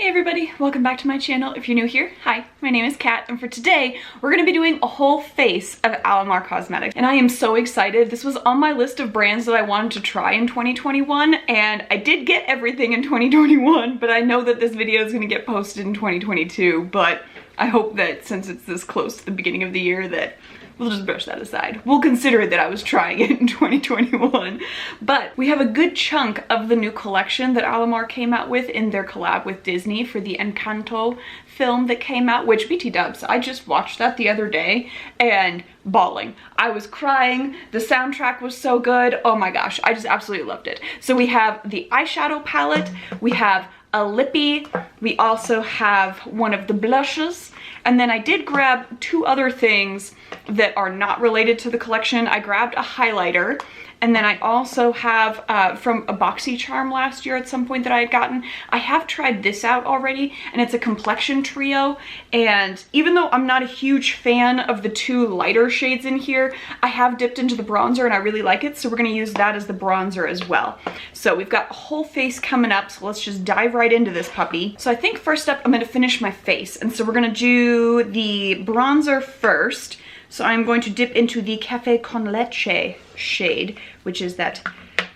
Hey everybody, welcome back to my channel. If you're new here, hi, my name is Kat, and for today, we're gonna be doing a whole face of Alamar Cosmetics. And I am so excited. This was on my list of brands that I wanted to try in 2021, and I did get everything in 2021, but I know that this video is gonna get posted in 2022, but I hope that since it's this close to the beginning of the year that we'll just brush that aside. We'll consider that I was trying it in 2021. But we have a good chunk of the new collection that Alamar came out with in their collab with Disney for the Encanto film that came out, which BT dubs, I just watched that the other day and bawling. I was crying. The soundtrack was so good. Oh my gosh, I just absolutely loved it. So we have the eyeshadow palette, we have a lippy, we also have one of the blushes, and then I did grab two other things that are not related to the collection. I grabbed a highlighter, and then I also have from a BoxyCharm last year at some point that I had gotten. I have tried this out already, and it's a complexion trio, and even though I'm not a huge fan of the two lighter shades in here, I have dipped into the bronzer and I really like it, so we're gonna use that as the bronzer as well. So we've got a whole face coming up, so let's just dive right into this puppy. So I think first up I'm gonna finish my face, and so we're gonna do the bronzer first. So I'm going to dip into the Café con Leche shade, which is that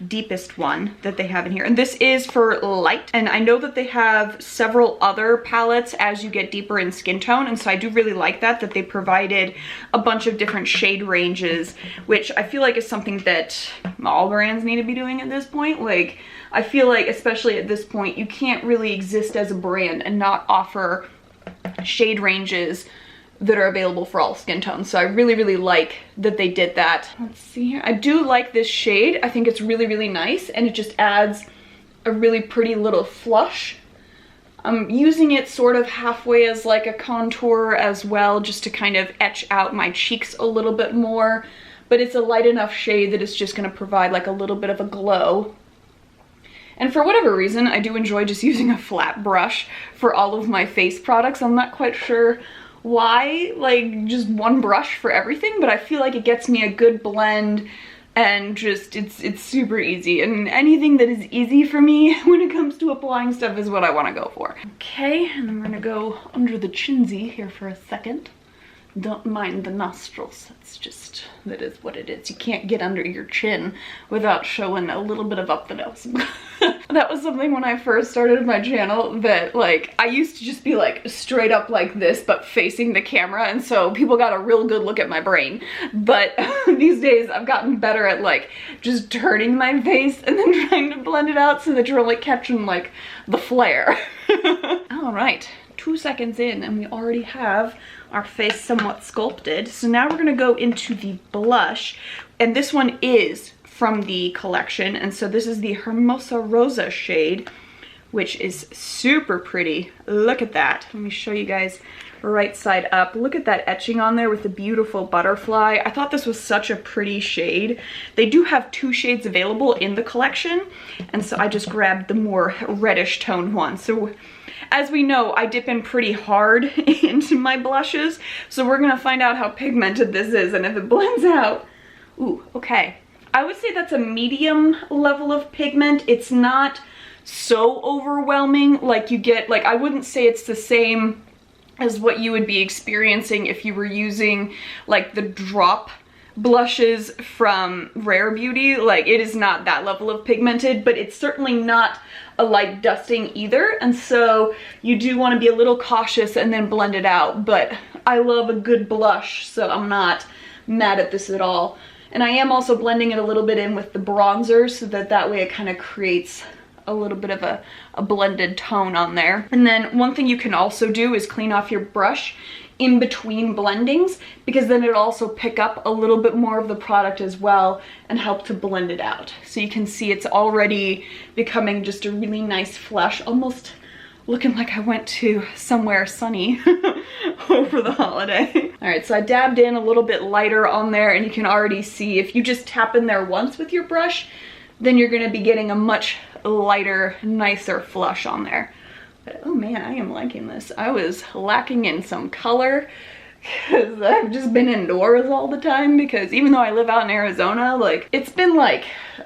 deepest one that they have in here. And this is for light. And I know that they have several other palettes as you get deeper in skin tone. And so I do really like that they provided a bunch of different shade ranges, which I feel like is something that all brands need to be doing at this point. Like, I feel like, especially at this point, you can't really exist as a brand and not offer shade ranges that are available for all skin tones. So I really, really like that they did that. Let's see here. I do like this shade. I think it's really, really nice, and it just adds a really pretty little flush. I'm using it sort of halfway as like a contour as well, just to kind of etch out my cheeks a little bit more. But it's a light enough shade that it's just gonna provide like a little bit of a glow. And for whatever reason, I do enjoy just using a flat brush for all of my face products. I'm not quite sure why, like just one brush for everything, but I feel like it gets me a good blend, and just it's super easy, and anything that is easy for me when it comes to applying stuff is what I want to go for. Okay, and I'm gonna go under the chinsy here for a second. Don't mind the nostrils, that's just, that is what it is. You can't get under your chin without showing a little bit of up the nose. That was something when I first started my channel that, like, I used to just be like straight up like this but facing the camera, and so people got a real good look at my brain. But these days I've gotten better at like just turning my face and then trying to blend it out so that you're only catching like the flare. All right, 2 seconds in and we already have our face somewhat sculpted. So now we're gonna go into the blush, and this one is from the collection, and so this is the Hermosa Rosa shade, which is super pretty. Look at that. Let me show you guys right side up. Look at that etching on there with the beautiful butterfly. I thought this was such a pretty shade. They do have two shades available in the collection, and so I just grabbed the more reddish toned one. So as we know, I dip in pretty hard into my blushes, so we're gonna find out how pigmented this is and if it blends out. Ooh, okay. I would say that's a medium level of pigment. It's not so overwhelming like you get, like I wouldn't say it's the same as what you would be experiencing if you were using like the drop blushes from Rare Beauty. Like, it is not that level of pigmented, but it's certainly not a light dusting either, and so you do want to be a little cautious and then blend it out. But I love a good blush, so I'm not mad at this at all. And I am also blending it a little bit in with the bronzer so that way it kind of creates a little bit of a blended tone on there. And then one thing you can also do is clean off your brush in between blendings, because then it'll also pick up a little bit more of the product as well and help to blend it out. So you can see it's already becoming just a really nice flush, almost looking like I went to somewhere sunny over the holiday. All right, so I dabbed in a little bit lighter on there, and you can already see if you just tap in there once with your brush, then you're gonna be getting a much lighter, nicer flush on there. But oh man, I am liking this. I was lacking in some color because I've just been indoors all the time, because even though I live out in Arizona, like it's been like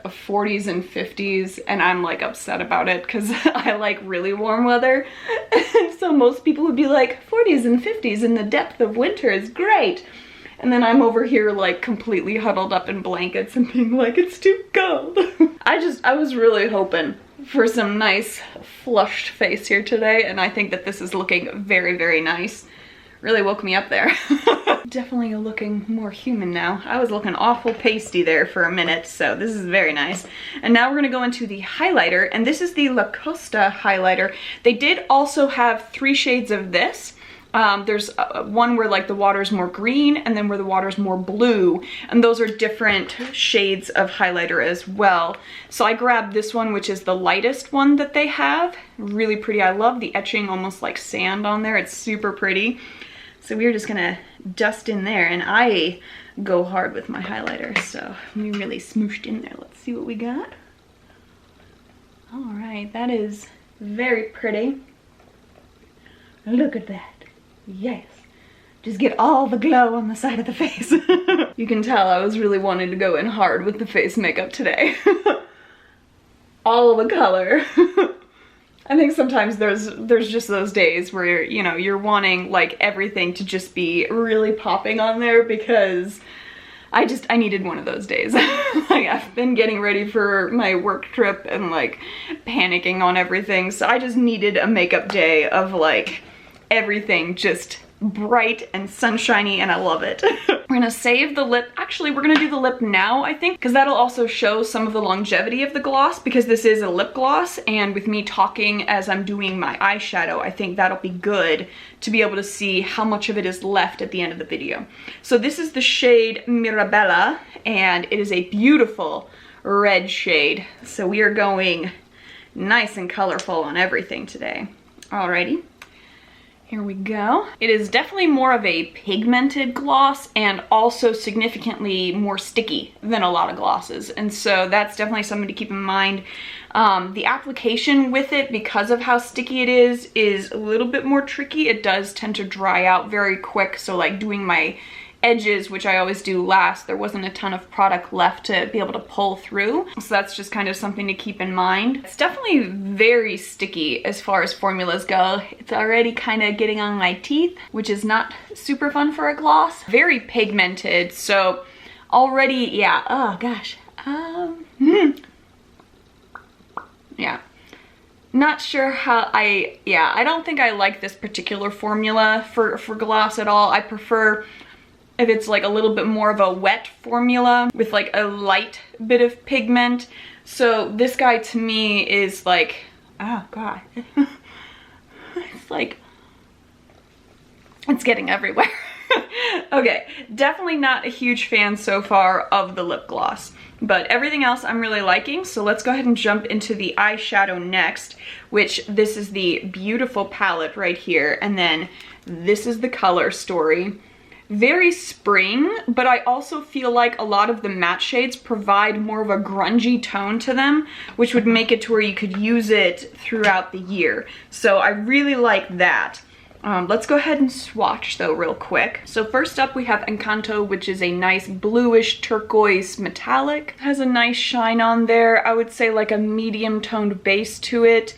40s and 50s, and I'm like upset about it because I like really warm weather. And so most people would be like, 40s and 50s in the depth of winter is great. And then I'm over here like completely huddled up in blankets and being like, it's too cold. I was really hoping for some nice flushed face here today, and I think that this is looking very, very nice. Really woke me up there. Definitely looking more human now. I was looking awful pasty there for a minute, so this is very nice. And now we're gonna go into the highlighter, and this is the La Costa highlighter. They did also have 3 shades of this. There's one where like the water's more green, and then where the water's more blue, and those are different shades of highlighter as well. So I grabbed this one, which is the lightest one that they have. Really pretty. I love the etching, almost like sand on there. It's super pretty. So we're just gonna dust in there, and I go hard with my highlighter, so we really smooshed in there. Let's see what we got. All right, that is very pretty. Look at that. Yes. Just get all the glow on the side of the face. You can tell I was really wanting to go in hard with the face makeup today. All the color. I think sometimes there's just those days where you're wanting like everything to just be really popping on there, because I needed one of those days. Like, I've been getting ready for my work trip and like panicking on everything, so I just needed a makeup day of like everything just bright and sunshiny, and I love it. We're gonna save the lip. Actually, we're gonna do the lip now, I think, because that'll also show some of the longevity of the gloss, because this is a lip gloss, and with me talking as I'm doing my eyeshadow, I think that'll be good to be able to see how much of it is left at the end of the video. So this is the shade Mirabella, and it is a beautiful red shade. So we are going nice and colorful on everything today. Alrighty. Here we go. It is definitely more of a pigmented gloss, and also significantly more sticky than a lot of glosses. And so that's definitely something to keep in mind. The application with it, because of how sticky it is a little bit more tricky. It does tend to dry out very quick. So like doing my edges, which I always do last, there wasn't a ton of product left to be able to pull through. So that's just kind of something to keep in mind. It's definitely very sticky as far as formulas go. It's already kind of getting on my teeth, which is not super fun for a gloss. Very pigmented, so already, yeah, oh gosh. Yeah. Not sure how I don't think I like this particular formula for gloss at all. I prefer if it's like a little bit more of a wet formula with like a light bit of pigment. So this guy to me is like, oh god. It's like, it's getting everywhere. Okay, definitely not a huge fan so far of the lip gloss, but everything else I'm really liking. So let's go ahead and jump into the eyeshadow next, which this is the beautiful palette right here, and then this is the color story. Very spring, but I also feel like a lot of the matte shades provide more of a grungy tone to them, which would make it to where you could use it throughout the year. So I really like that. Let's go ahead and swatch though real quick. So first up we have Encanto, which is a nice bluish turquoise metallic. It has a nice shine on there. I would say like a medium toned base to it,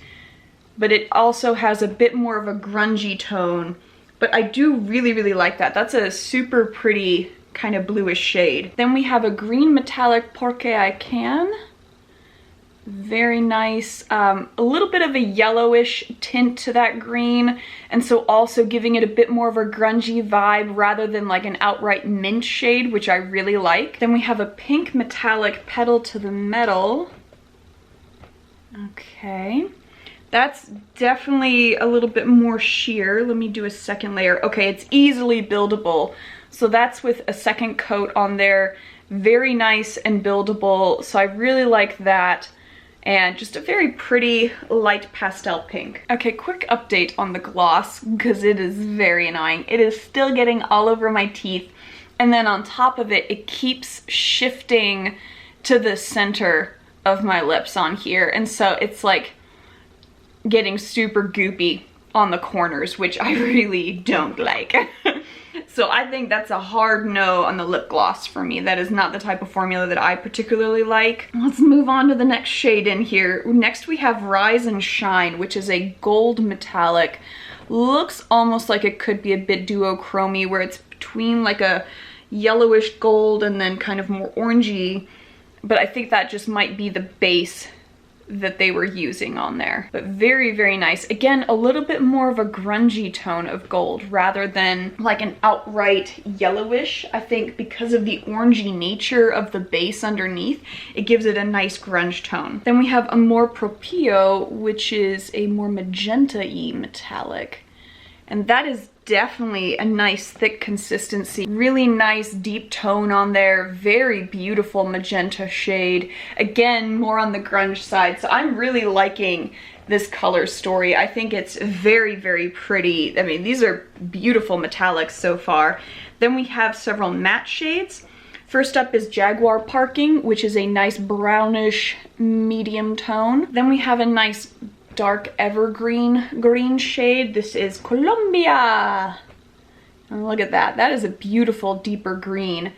but it also has a bit more of a grungy tone. But I do really, really like that. That's a super pretty kind of bluish shade. Then we have a green metallic Porque I Can. Very nice. A little bit of a yellowish tint to that green. And so also giving it a bit more of a grungy vibe rather than like an outright mint shade, which I really like. Then we have a pink metallic Pedal to the Metal. Okay. That's definitely a little bit more sheer. Let me do a second layer. Okay, it's easily buildable. So that's with a second coat on there. Very nice and buildable. So I really like that. And just a very pretty light pastel pink. Okay, quick update on the gloss, because it is very annoying. It is still getting all over my teeth. And then on top of it, it keeps shifting to the center of my lips on here. And so it's like getting super goopy on the corners, which I really don't like. So I think that's a hard no on the lip gloss for me. That is not the type of formula that I particularly like. Let's move on to the next shade in here. Next we have Rise and Shine, which is a gold metallic. Looks almost like it could be a bit duochromy, where it's between like a yellowish gold and then kind of more orangey. But I think that just might be the base that they were using on there. But very, very nice. Again, a little bit more of a grungy tone of gold rather than like an outright yellowish. I think because of the orangey nature of the base underneath, it gives it a nice grunge tone. Then we have Amor Proprio, which is a more magenta-y metallic. And that is definitely a nice thick consistency. Really nice deep tone on there. Very beautiful magenta shade. Again, more on the grunge side. So I'm really liking this color story. I think it's very, very pretty. I mean, these are beautiful metallics so far. Then we have several matte shades. First up is Jaguar Parking, which is a nice brownish medium tone. Then we have a nice dark evergreen green shade. This is Colombia. And look at that. That is a beautiful deeper green.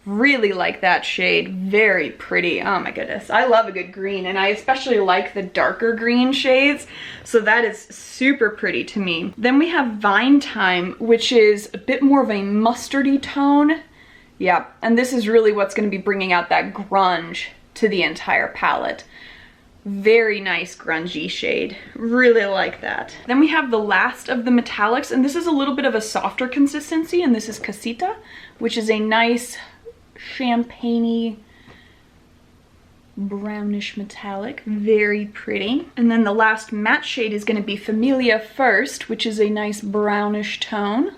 Really like that shade. Very pretty. Oh my goodness. I love a good green, and I especially like the darker green shades. So that is super pretty to me. Then we have Vine Time, which is a bit more of a mustardy tone. Yeah, and this is really what's going to be bringing out that grunge to the entire palette. Very nice grungy shade. Really like that. Then we have the last of the metallics, and this is a little bit of a softer consistency, and this is Casita, which is a nice champagne-y brownish metallic. Very pretty. And then the last matte shade is going to be Familia First, which is a nice brownish tone.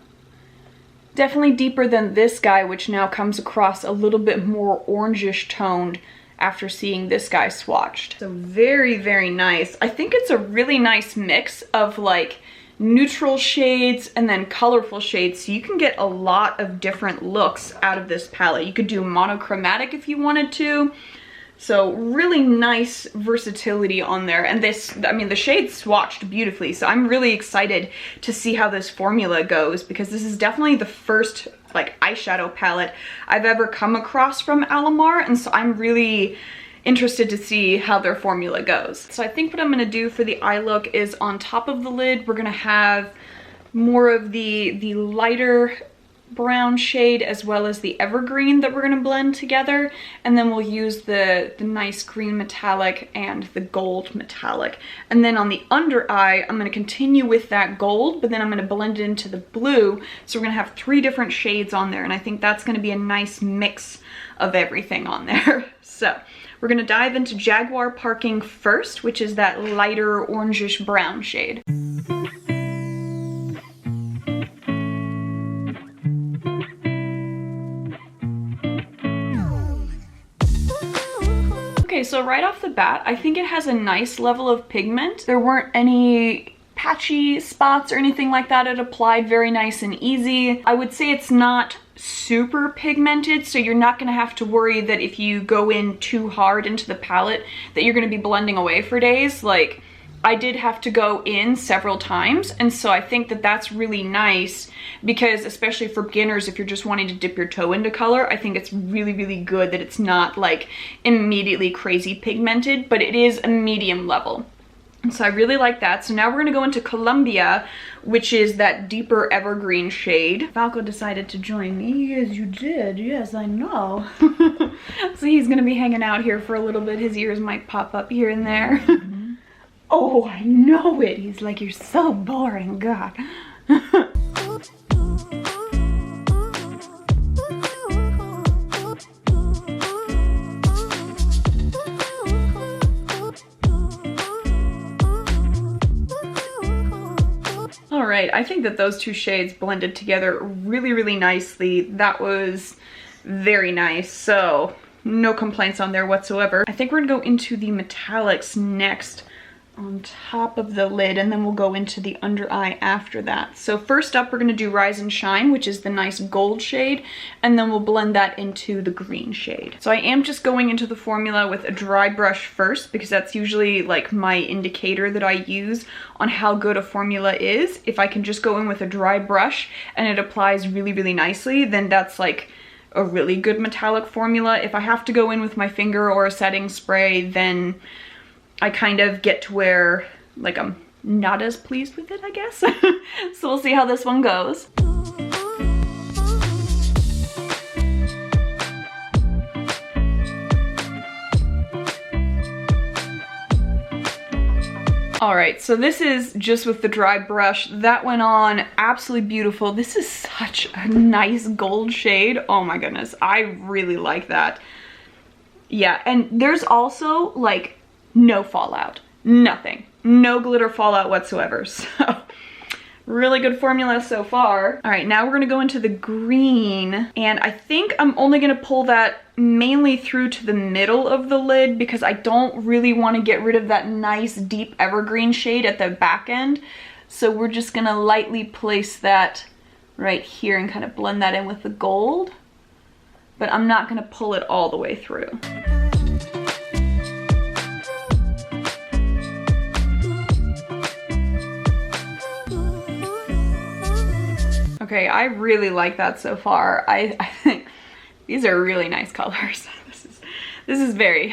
Definitely deeper than this guy, which now comes across a little bit more orangish toned after seeing this guy swatched. So very, very nice. I think it's a really nice mix of like neutral shades and then colorful shades, so you can get a lot of different looks out of this palette. You could do monochromatic if you wanted to. So really nice versatility on there. And this, I mean, the shades swatched beautifully, so I'm really excited to see how this formula goes, because this is definitely the first like eyeshadow palette I've ever come across from Alamar, and so I'm really interested to see how their formula goes. So I think what I'm gonna do for the eye look is on top of the lid, we're gonna have more of the lighter brown shade as well as the evergreen that we're going to blend together, and then we'll use the nice green metallic and the gold metallic. And then on the under eye, I'm going to continue with that gold, but then I'm going to blend it into the blue, so we're going to have 3 different shades on there, and I think that's going to be a nice mix of everything on there. So we're going to dive into Jaguar Parking first, which is that lighter orangish brown shade. Okay, so right off the bat, I think it has a nice level of pigment. There weren't any patchy spots or anything like that. It applied very nice and easy. I would say it's not super pigmented, so you're not gonna have to worry that if you go in too hard into the palette that you're gonna be blending away for days. Like, I did have to go in several times, and so I think that that's really nice, because especially for beginners, if you're just wanting to dip your toe into color, I think it's really, really good that it's not like immediately crazy pigmented, but it is a medium level. And so I really like that. So now we're gonna go into Columbia, which is that deeper evergreen shade. Falco decided to join me. Yes, you did. Yes, I know. So he's gonna be hanging out here for a little bit. His ears might pop up here and there. Oh, I know it. He's like, you're so boring, God. All right, I think that those 2 shades blended together really, really nicely. That was very nice. So no complaints on there whatsoever. I think we're gonna go into the metallics next. on top of the lid, and then we'll go into the under eye after that. So first up, we're going to do Rise and Shine, which is the nice gold shade, and then we'll blend that into the green shade. So I am just going into the formula with a dry brush first, because that's usually like my indicator that I use on how good a formula is. If I can just go in with a dry brush and it applies really, really nicely, then that's like a really good metallic formula. If I have to go in with my finger or a setting spray, then I kind of get to where like I'm not as pleased with it, I guess. So we'll see how this one goes. All right, so this is just with the dry brush. That went on absolutely beautiful. This is such a nice gold shade. Oh my goodness, I really like that. Yeah, and there's also like no fallout, nothing, no glitter fallout whatsoever. So really good formula so far. All right, now we're gonna go into the green, and I think I'm only gonna pull that mainly through to the middle of the lid because I don't really want to get rid of that nice deep evergreen shade at the back end. So we're just gonna lightly place that right here and kind of blend that in with the gold, but I'm not gonna pull it all the way through. Okay, I really like that so far. I think these are really nice colors. This is very,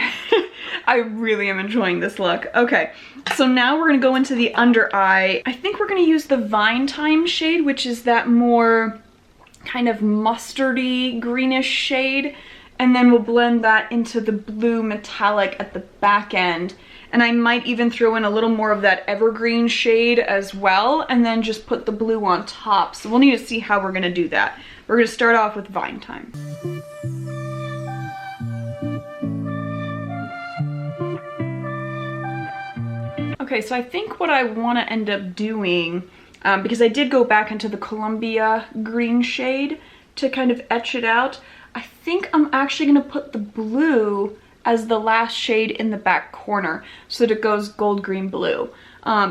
I really am enjoying this look. Okay, so now we're gonna go into the under eye. I think we're gonna use the Vine Time shade, which is that more kind of mustardy greenish shade. And then we'll blend that into the blue metallic at the back end. And I might even throw in a little more of that evergreen shade as well, and then just put the blue on top. So we'll need to see how we're gonna do that. We're gonna start off with Vine Time. Okay, so I think what I wanna end up doing, because I did go back into the Columbia green shade to kind of etch it out, I think I'm actually gonna put the blue as the last shade in the back corner so that it goes gold, green, blue.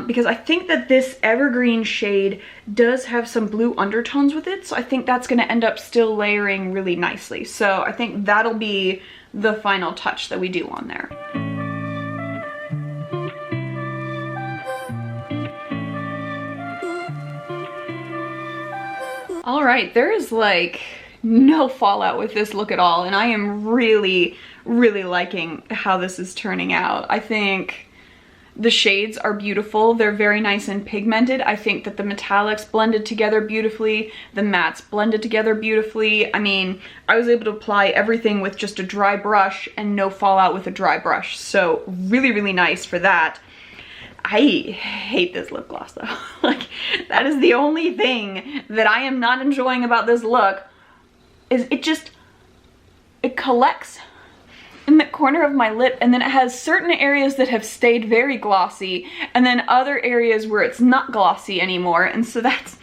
Because I think that this evergreen shade does have some blue undertones with it, so I think that's gonna end up still layering really nicely. So I think that'll be the final touch that we do on there. All right, there is like no fallout with this look at all, and I am really liking how this is turning out. I think the shades are beautiful. They're very nice and pigmented. I think that the metallics blended together beautifully, the mattes blended together beautifully. I mean, I was able to apply everything with just a dry brush and no fallout with a dry brush, so really nice for that. I hate this lip gloss though. Like, that is the only thing that I am not enjoying about this look, is it collects in the corner of my lip, and then it has certain areas that have stayed very glossy, and then other areas where it's not glossy anymore, and so it's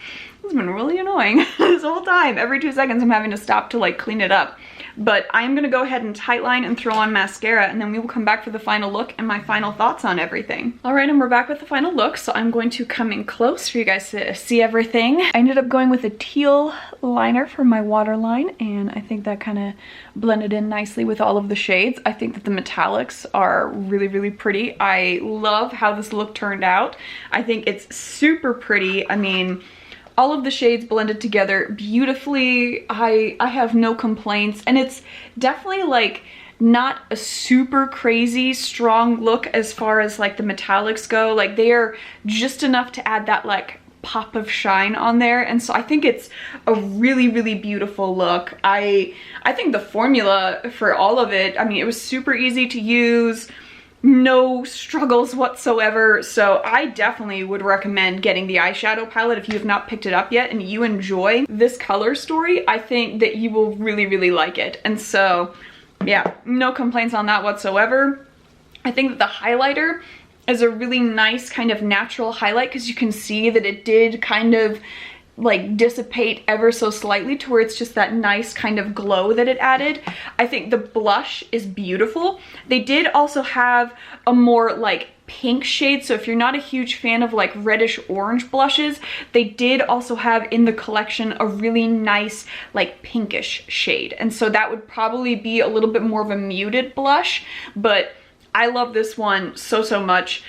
been really annoying this whole time. Every 2 seconds I'm having to stop to like clean it up. But I'm gonna go ahead and tightline and throw on mascara, and then we will come back for the final look and my final thoughts on everything. All right, and we're back with the final look, so I'm going to come in close for you guys to see everything. I ended up going with a teal liner for my waterline, and I think that kind of blended in nicely with all of the shades. I think that the metallics are really pretty. I love how this look turned out. I think it's super pretty. I mean, all of the shades blended together beautifully. I have no complaints, and it's definitely like not a super crazy strong look as far as like the metallics go. Like, they are just enough to add that like pop of shine on there, and so I think it's a really beautiful look. I think the formula for all of it, I mean, it was super easy to use, no struggles whatsoever. So I definitely would recommend getting the eyeshadow palette if you have not picked it up yet and you enjoy this color story. I think that you will really like it. And so yeah, no complaints on that whatsoever. I think that the highlighter is a really nice kind of natural highlight, because you can see that it did kind of like dissipate ever so slightly to where it's just that nice kind of glow that it added. I think the blush is beautiful. They did also have a more like pink shade. So if you're not a huge fan of like reddish orange blushes, they did also have in the collection a really nice like pinkish shade. And so that would probably be a little bit more of a muted blush, but I love this one so much.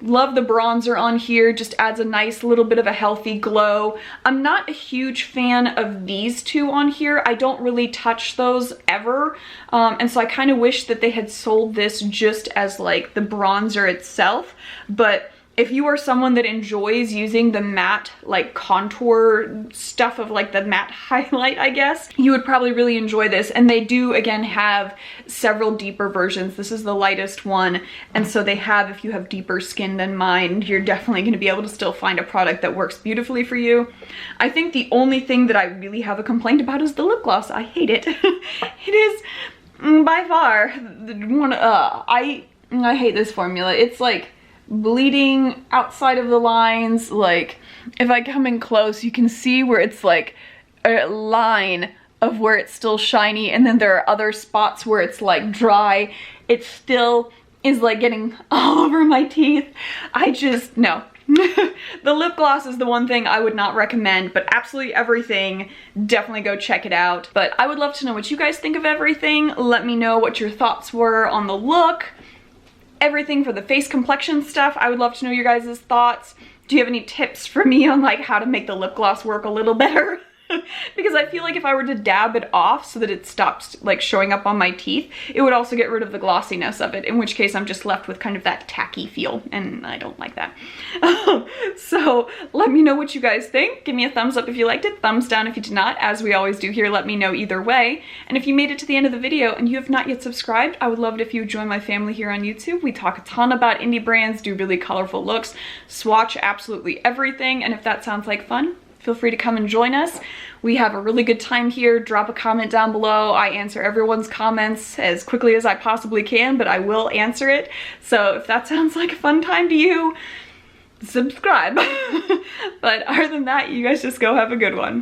Love the bronzer on here, just adds a nice little bit of a healthy glow. I'm not a huge fan of these two on here. I don't really touch those ever. And so I kind of wish that they had sold this just as like the bronzer itself. But if you are someone that enjoys using the matte like contour stuff of like the matte highlight, I guess, you would probably really enjoy this. And they do again have several deeper versions. This is the lightest one. And so they have, if you have deeper skin than mine, you're definitely going to be able to still find a product that works beautifully for you. I think the only thing that I really have a complaint about is the lip gloss. I hate it. It is by far one, I hate this formula. It's like bleeding outside of the lines. Like if I come in close, you can see where it's like a line of where it's still shiny, and then there are other spots where it's like dry. It still is like getting all over my teeth. I just, no. The lip gloss is the one thing I would not recommend, but absolutely everything, definitely go check it out. But I would love to know what you guys think of everything. Let me know what your thoughts were on the look. Everything for the face complexion stuff, I would love to know your guys' thoughts. Do you have any tips for me on like how to make the lip gloss work a little better? Because I feel like if I were to dab it off so that it stops like showing up on my teeth, it would also get rid of the glossiness of it, in which case I'm just left with kind of that tacky feel, and I don't like that. So let me know what you guys think. Give me a thumbs up if you liked it, thumbs down if you did not. As we always do here, let me know either way. And if you made it to the end of the video and you have not yet subscribed, I would love it if you would join my family here on YouTube. We talk a ton about indie brands, do really colorful looks, swatch absolutely everything, and if that sounds like fun, feel free to come and join us. We have a really good time here. Drop a comment down below. I answer everyone's comments as quickly as I possibly can, but I will answer it. So if that sounds like a fun time to you, subscribe. But other than that, you guys just go have a good one.